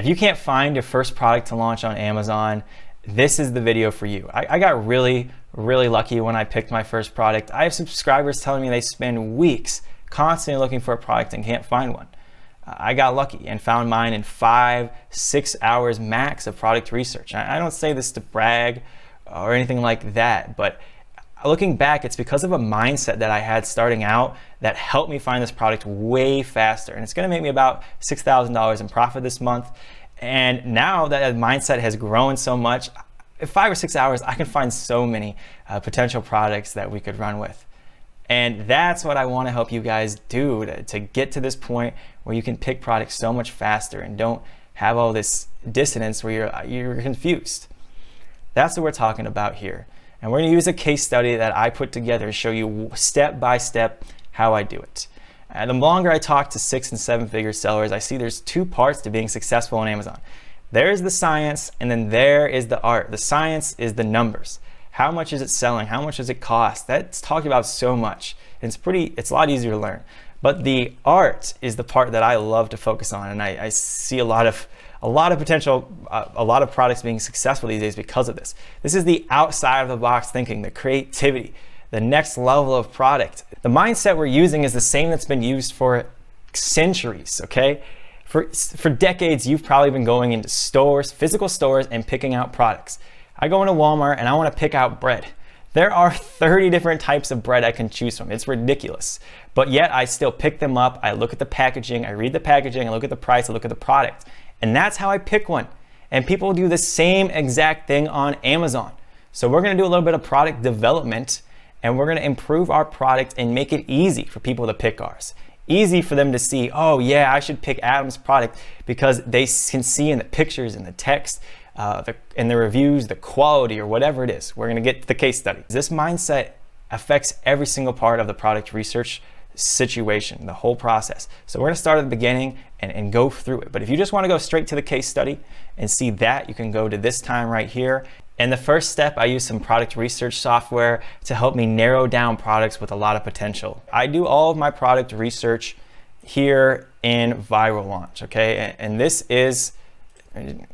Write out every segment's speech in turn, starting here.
If you can't find your first product to launch on Amazon, this is the video for you. I got really lucky when I picked my first product. I have subscribers telling me they spend weeks constantly looking for a product and can't find one. I got lucky and found mine in 5-6 hours max of product research. I don't say this to brag or anything like that, but looking back, it's because of a mindset that I had starting out that helped me find this product way faster. And it's gonna make me about $6,000 in profit this month. And now that mindset has grown so much, in 5 or 6 hours, I can find so many potential products that we could run with. And that's what I wanna help you guys do to get to this point where you can pick products so much faster and don't have all this dissonance where you're confused. That's what we're talking about here. And we're gonna use a case study that I put together to show you step by step how I do it. And the longer I talk to 6- and 7-figure sellers, I see there's 2 parts to being successful on Amazon. There's the science, and then there is the art. The science is the numbers. How much is it selling? How much does it cost? That's talked about so much. It's a lot easier to learn. But the art is the part that I love to focus on, and I see a lot of potential, a lot of products being successful these days because of this. This is the outside of the box thinking, the creativity, the next level of product. The mindset we're using is the same that's been used for centuries, okay? For decades, you've probably been going into stores, physical stores, and picking out products. I go into Walmart and I wanna pick out bread. There are 30 different types of bread I can choose from. It's ridiculous. But yet I still pick them up, I look at the packaging, I read the packaging, I look at the price, I look at the product. And that's how I pick one. And people do the same exact thing on Amazon. So we're gonna do a little bit of product development, and we're gonna improve our product and make it easy for people to pick ours. Easy for them to see, oh yeah, I should pick Adam's product because they can see in the pictures and the text, in the reviews, the quality or whatever it is. We're gonna get to the case study. This mindset affects every single part of the product research situation, the whole process. So we're gonna start at the beginning and go through it. But if you just wanna go straight to the case study and see that, you can go to this time right here. And the first step, I use some product research software to help me narrow down products with a lot of potential. I do all of my product research here in Viral Launch, okay? And this is, it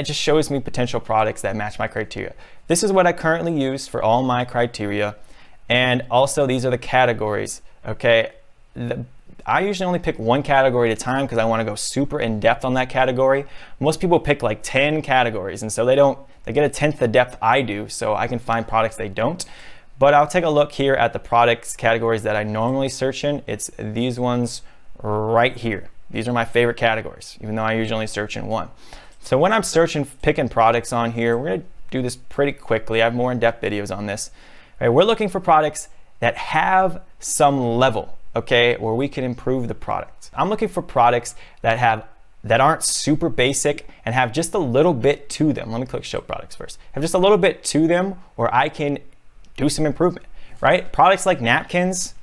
just shows me potential products that match my criteria. This is what I currently use for all my criteria. And also these are the categories, okay? I usually only pick one category at a time because I want to go super in depth on that category. Most people pick like 10 categories, and so they get a 10th the depth I do, so I can find products they don't. But I'll take a look here at the products categories that I normally search in. It's these ones right here. These are my favorite categories, even though I usually search in one. So when I'm picking products on here, we're gonna do this pretty quickly. I have more in-depth videos on this. All right, we're looking for products that have some level, okay, where we can improve the product. I'm looking for products that aren't super basic and have just a little bit to them. Let me click show products first. Have just a little bit to them where I can do some improvement, right? Products like napkins,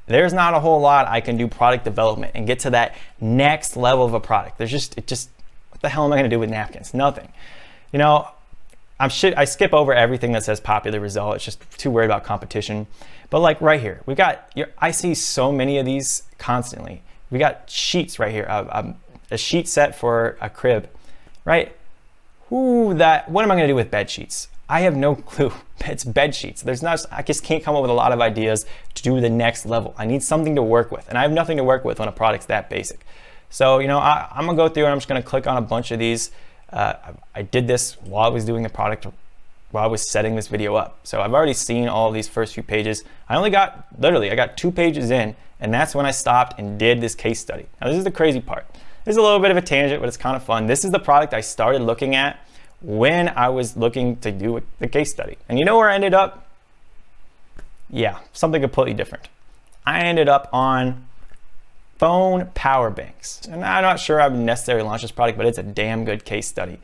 there's not a whole lot I can do product development and get to that next level of a product. What the hell am I gonna do with napkins? Nothing. You know, I skip over everything that says popular result. It's just too worried about competition. But like right here, I see so many of these constantly. We got sheets right here, a sheet set for a crib, right? What am I gonna do with bed sheets? I have no clue. It's bed sheets. I just can't come up with a lot of ideas to do the next level. I need something to work with, and I have nothing to work with when a product's that basic. So, you know, I'm gonna go through and I'm just gonna click on a bunch of these. I did this while I was doing the product, while I was setting this video up. So I've already seen all these first few pages. I got 2 pages in, and that's when I stopped and did this case study. Now this is the crazy part. This is a little bit of a tangent, but it's kind of fun. This is the product I started looking at when I was looking to do the case study. And you know where I ended up? Yeah, something completely different. I ended up on phone power banks. And I'm not sure I would necessarily launch this product, but it's a damn good case study.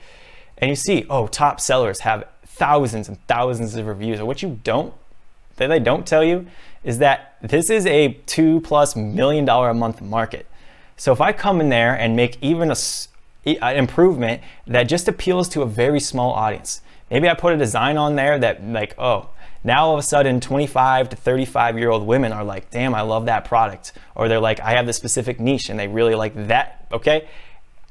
And you see, oh, top sellers have thousands and thousands of reviews. And what they don't tell you is that this is a $2+ million a month market. So if I come in there and make even an improvement that just appeals to a very small audience, maybe I put a design on there that like, oh, now all of a sudden 25 to 35-year-old women are like, damn, I love that product. Or they're like, I have this specific niche and they really like that, okay?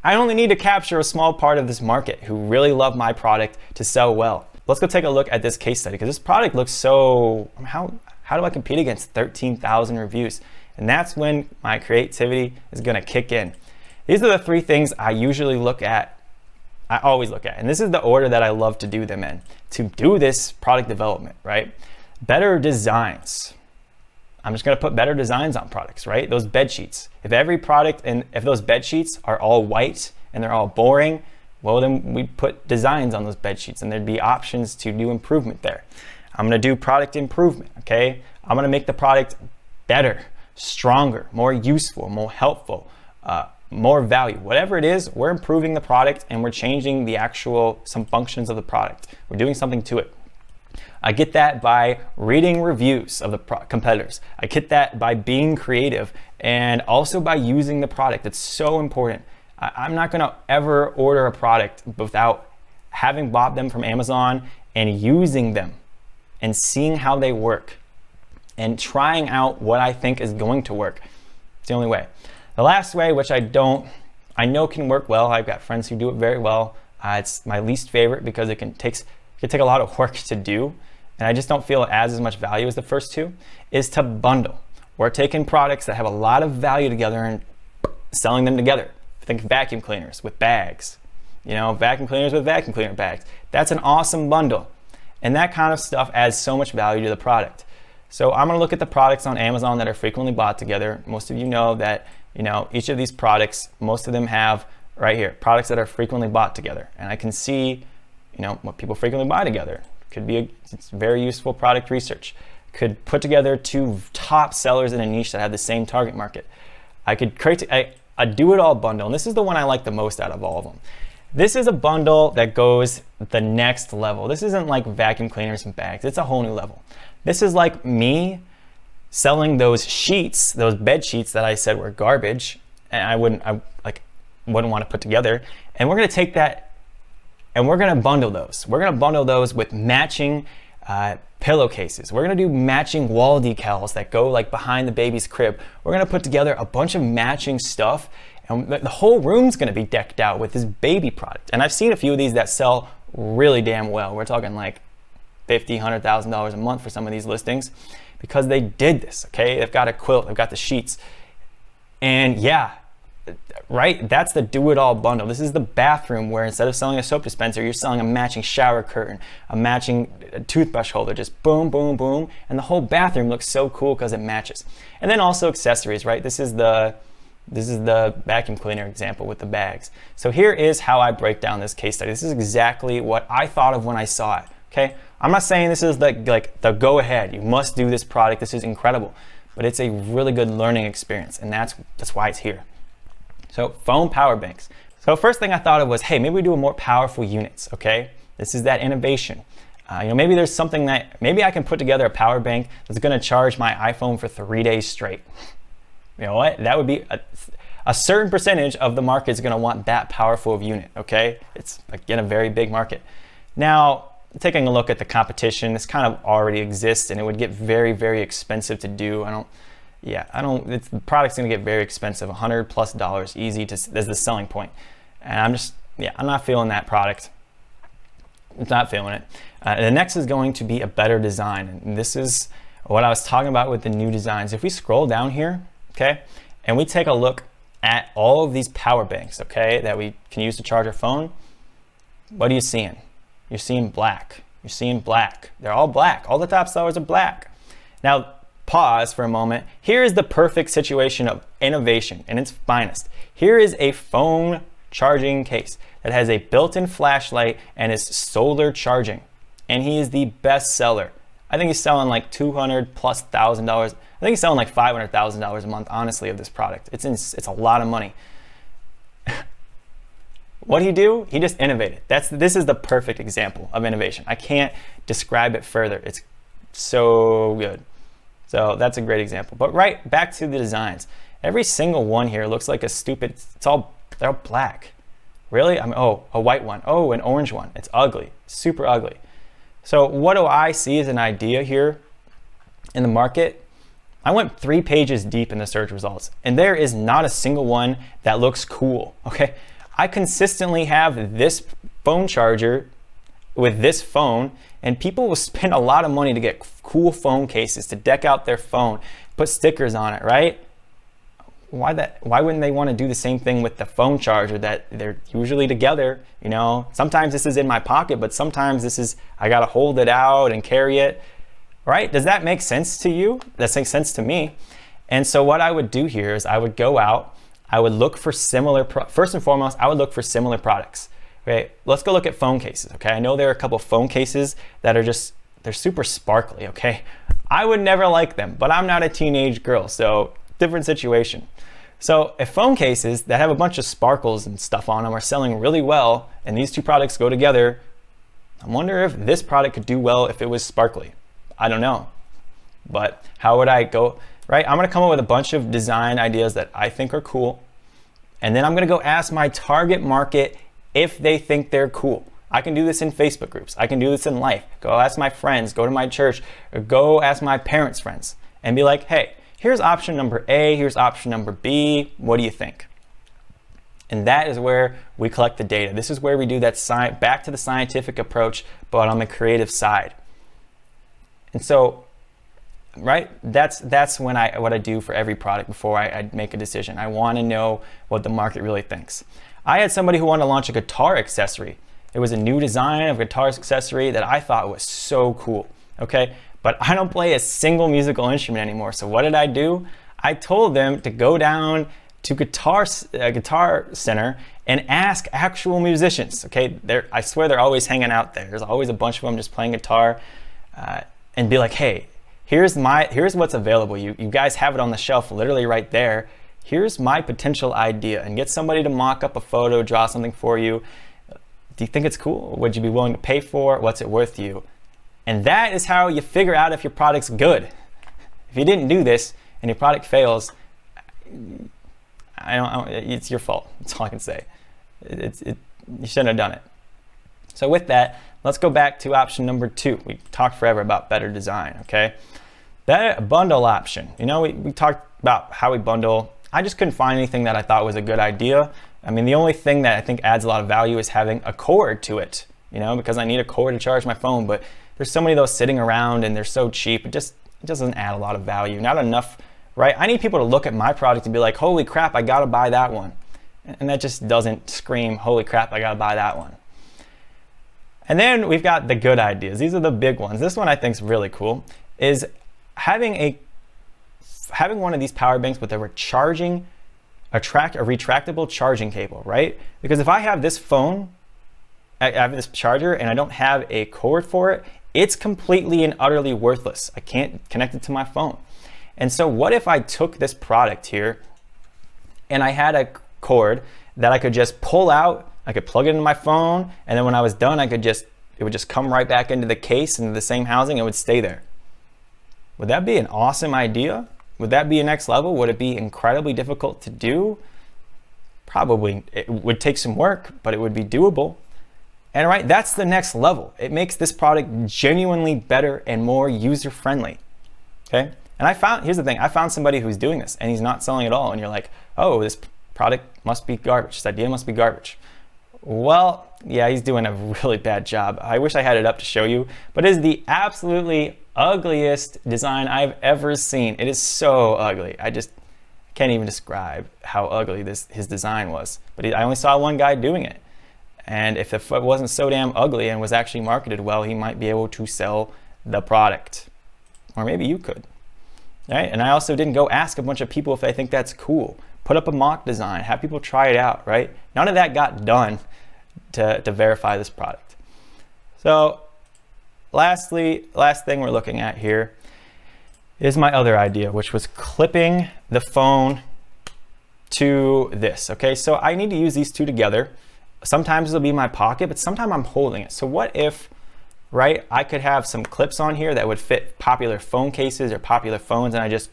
I only need to capture a small part of this market who really love my product to sell well. Let's go take a look at this case study because this product looks so, how do I compete against 13,000 reviews? And that's when my creativity is gonna kick in. These are the three things I usually look at, I always look at, and this is the order that I love to do them in, to do this product development, right? Better designs. I'm just gonna put better designs on products, right? Those bed sheets. If every product, and if those bed sheets are all white and they're all boring, well then we put designs on those bed sheets and there'd be options to do improvement there. I'm gonna do product improvement, okay? I'm gonna make the product better, stronger, more useful, more helpful, more value. Whatever it is, we're improving the product and we're changing the some functions of the product. We're doing something to it. I get that by reading reviews of the competitors. I get that by being creative and also by using the product. It's so important. I'm not gonna ever order a product without having bought them from Amazon and using them and seeing how they work and trying out what I think is going to work. It's the only way. The last way, which I know can work well, I've got friends who do it very well. It's my least favorite because it can take a lot of work to do, and I just don't feel it adds as much value as the first two, is to bundle. We're taking products that have a lot of value together and selling them together. Think vacuum cleaners with bags, you know, vacuum cleaners with vacuum cleaner bags. That's an awesome bundle. And that kind of stuff adds so much value to the product. So I'm gonna look at the products on Amazon that are frequently bought together. Most of you know that, you know, each of these products, most of them have right here, products that are frequently bought together. And I can see, you know, what people frequently buy together. Could be it's very useful product research. Could put together two top sellers in a niche that have the same target market. I could create a do-it-all bundle, and this is the one I like the most out of all of them. This is a bundle that goes the next level. This isn't like vacuum cleaners and bags. It's a whole new level. This is like me selling those sheets, those bed sheets that I said were garbage, and I wouldn't want to put together. And we're gonna take that and we're gonna bundle those. We're gonna bundle those with matching pillowcases. We're gonna do matching wall decals that go like behind the baby's crib. We're gonna put together a bunch of matching stuff, and the whole room's gonna be decked out with this baby product. And I've seen a few of these that sell really damn well. We're talking like $50,000, $100,000 a month for some of these listings because they did this, okay? They've got a quilt, they've got the sheets. And yeah, right, that's the do-it-all bundle. This is the bathroom where instead of selling a soap dispenser, you're selling a matching shower curtain, a matching toothbrush holder, just boom, boom, boom. And the whole bathroom looks so cool because it matches. And then also accessories, right? This is the vacuum cleaner example with the bags. So here is how I break down this case study. This is exactly what I thought of when I saw it, okay? I'm not saying this is like the go ahead, you must do this product, this is incredible, but it's a really good learning experience, and that's why it's here. So phone power banks. So first thing I thought of was, hey, maybe we do a more powerful units, okay? This is that innovation. You know, maybe there's something that, maybe I can put together a power bank that's gonna charge my iPhone for 3 days straight. You know what? That would be a certain percentage of the market is gonna want that powerful of unit, okay? It's, again, a very big market. Now, taking a look at the competition, this kind of already exists and it would get very, very expensive to do. The product's gonna get very expensive, $100+ easy as the selling point. And I'm not feeling that product. I'm not feeling it. The next is going to be a better design. And this is what I was talking about with the new designs. If we scroll down here, okay, and we take a look at all of these power banks, okay, that we can use to charge our phone, what are you seeing? You're seeing black. You're seeing black. They're all black. All the top sellers are black. Now, pause for a moment. Here is the perfect situation of innovation in its finest. Here is a phone charging case that has a built-in flashlight and is solar charging. And he is the best seller. I think he's selling like $200,000+. I think he's selling like $500,000 a month, honestly, of this product. It's a lot of money. What did he do? He just innovated. This is the perfect example of innovation. I can't describe it further. It's so good. So that's a great example. But right back to the designs. Every single one here looks like a stupid, they're all black. Really? Oh, a white one. Oh, an orange one. It's ugly, super ugly. So what do I see as an idea here in the market? I went 3 pages deep in the search results and there is not a single one that looks cool, okay? I consistently have this phone charger with this phone, and people will spend a lot of money to get cool phone cases to deck out their phone, put stickers on it, right? Why wouldn't they want to do the same thing with the phone charger that they're usually together? You know, sometimes this is in my pocket, but sometimes this is, I gotta hold it out and carry it, right? Does that make sense to you? That makes sense to me. And so what I would do here is I would go out, I would look for similar, first and foremost, I would look for similar products. Okay, let's go look at phone cases, okay? I know there are a couple phone cases that are just, they're super sparkly, okay? I would never like them, but I'm not a teenage girl, so different situation. So if phone cases that have a bunch of sparkles and stuff on them are selling really well, and these two products go together, I wonder if this product could do well if it was sparkly. I don't know, but how would I go, right? I'm gonna come up with a bunch of design ideas that I think are cool, and then I'm gonna go ask my target market if they think they're cool. I can do this in Facebook groups. I can do this in life. Go ask my friends, go to my church, or go ask my parents' friends and be like, hey, here's option number A, here's option number B, what do you think? And that is where we collect the data. This is where we do that back to the scientific approach, but on the creative side. And so, right, that's what I do for every product before I make a decision. I want to know what the market really thinks. I had somebody who wanted to launch a guitar accessory. It was a new design of a guitar accessory that I thought was so cool, okay? But I don't play a single musical instrument anymore. So what did I do? I told them to go down to Guitar Center and ask actual musicians, okay? I swear they're always hanging out there. There's always a bunch of them just playing guitar, and be like, hey, here's what's available. You guys have it on the shelf literally right there. Here's my potential idea, and get somebody to mock up a photo, draw something for you. Do you think it's cool? Would you be willing to pay for it? What's it worth to you? And that is how you figure out if your product's good. If you didn't do this and your product fails, it's your fault. That's all I can say. You shouldn't have done it. So with that, let's go back to option number 2. We talked forever about better design, okay? That bundle option. You know, we talked about how we bundle. I just couldn't find anything that I thought was a good idea. I mean, the only thing that I think adds a lot of value is having a cord to it, you know, because I need a cord to charge my phone, but there's so many of those sitting around and they're so cheap, it doesn't add a lot of value, not enough, right? I need people to look at my product and be like, holy crap, I gotta buy that one. And that just doesn't scream, holy crap, I gotta buy that one. And then we've got the good ideas. These are the big ones. This one I think is really cool, is having one of these power banks with a retractable charging cable, right? Because if I have this phone, I have this charger and I don't have a cord for it, it's completely and utterly worthless. I can't connect it to my phone. And so what if I took this product here and I had a cord that I could just pull out, I could plug it into my phone, and then when I was done, it would just come right back into the case, into the same housing, and it would stay there. Would that be an awesome idea? Would that be a next level? Would it be incredibly difficult to do? Probably. It would take some work, but it would be doable. And right, that's the next level. It makes this product genuinely better and more user-friendly, okay? And here's the thing, I found somebody who's doing this and he's not selling at all. And you're like, oh, this product must be garbage. This idea must be garbage. Well, yeah, he's doing a really bad job. I wish I had it up to show you, but it is the absolutely ugliest design I've ever seen. It is so ugly. I can't even describe how ugly his design was. But I only saw one guy doing it. And if it wasn't so damn ugly and was actually marketed well, he might be able to sell the product. Or maybe you could. Right? And I also didn't go ask a bunch of people if they think that's cool. Put up a mock design, have people try it out, right? None of that got done to verify this product. So last thing we're looking at here is my other idea, which was clipping the phone to this, okay? So I need to use these two together. Sometimes it'll be in my pocket, but sometimes I'm holding it. So what if, right, I could have some clips on here that would fit popular phone cases or popular phones, and I just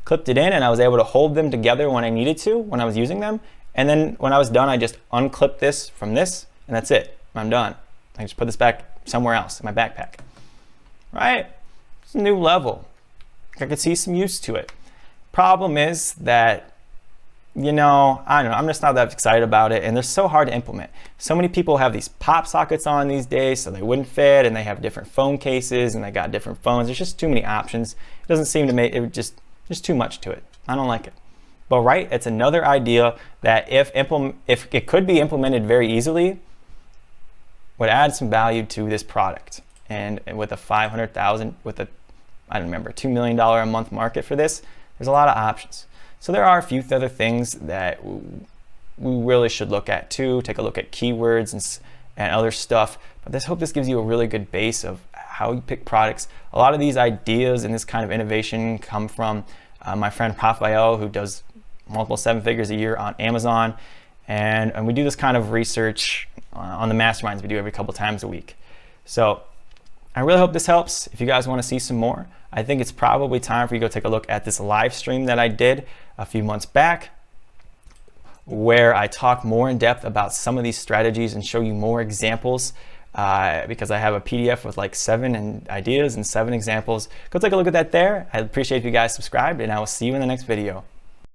clipped it in and I was able to hold them together when I needed to, when I was using them. And then when I was done, I just unclipped this from this, and that's it. I'm done. I just put this back somewhere else in my backpack, right? It's a new level. I could see some use to it. Problem is that you know, I don't know, I'm just not that excited about it, and they're so hard to implement. So many people have these pop sockets on these days, so they wouldn't fit, and they have different phone cases, and they got different phones. There's just too many options. It doesn't seem to make it just too much to it. I don't like it. But right, it's another idea that if it could be implemented very easily, would add some value to this product. And with a 500,000, with a, I don't remember, $2 million a month market for this, there's a lot of options. So there are a few other things that we really should look at too. Take a look at keywords and other stuff. But I hope this gives you a really good base of how you pick products. A lot of these ideas and this kind of innovation come from my friend Rafael, who does multiple 7 figures a year on Amazon. And we do this kind of research on the masterminds we do every couple times a week. So I really hope this helps. If you guys want to see some more, I think it's probably time for you to go take a look at this live stream that I did a few months back, where I talk more in depth about some of these strategies and show you more examples, because I have a PDF with like 7 ideas and 7 examples. Go take a look at that there. I appreciate if you guys subscribed, and I will see you in the next video.